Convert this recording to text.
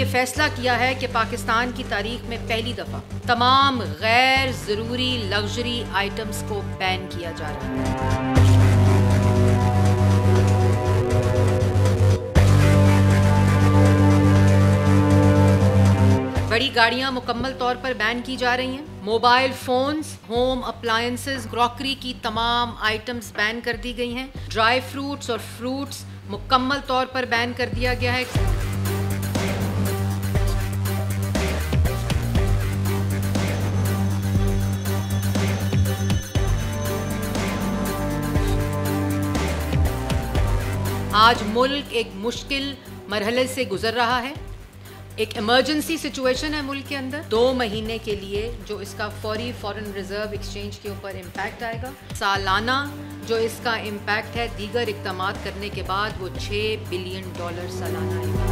ये फैसला किया है कि पाकिस्तान की तारीख में पहली दफा तमाम गैर जरूरी लग्जरी आइटम्स को बैन किया जा रहा है। बड़ी गाड़ियां मुकम्मल तौर पर बैन की जा रही हैं। Mobile phones, home appliances, crockery की तमाम आइटम्स बैन कर दी गई हैं। ड्राई फ्रूट्स और फ्रूट्स मुकम्मल तौर पर बैन कर दिया गया है। आज मुल्क एक मुश्किल मरहले से गुजर रहा है। एक इमरजेंसी सिचुएशन है मुल्क के अंदर। 2 महीने के लिए जो इसका फॉरेन रिजर्व एक्सचेंज के ऊपर इम्पैक्ट आएगा, सालाना जो इसका इम्पैक्ट है दीगर इक़दामात करने के बाद वो $6 बिलियन सालाना है।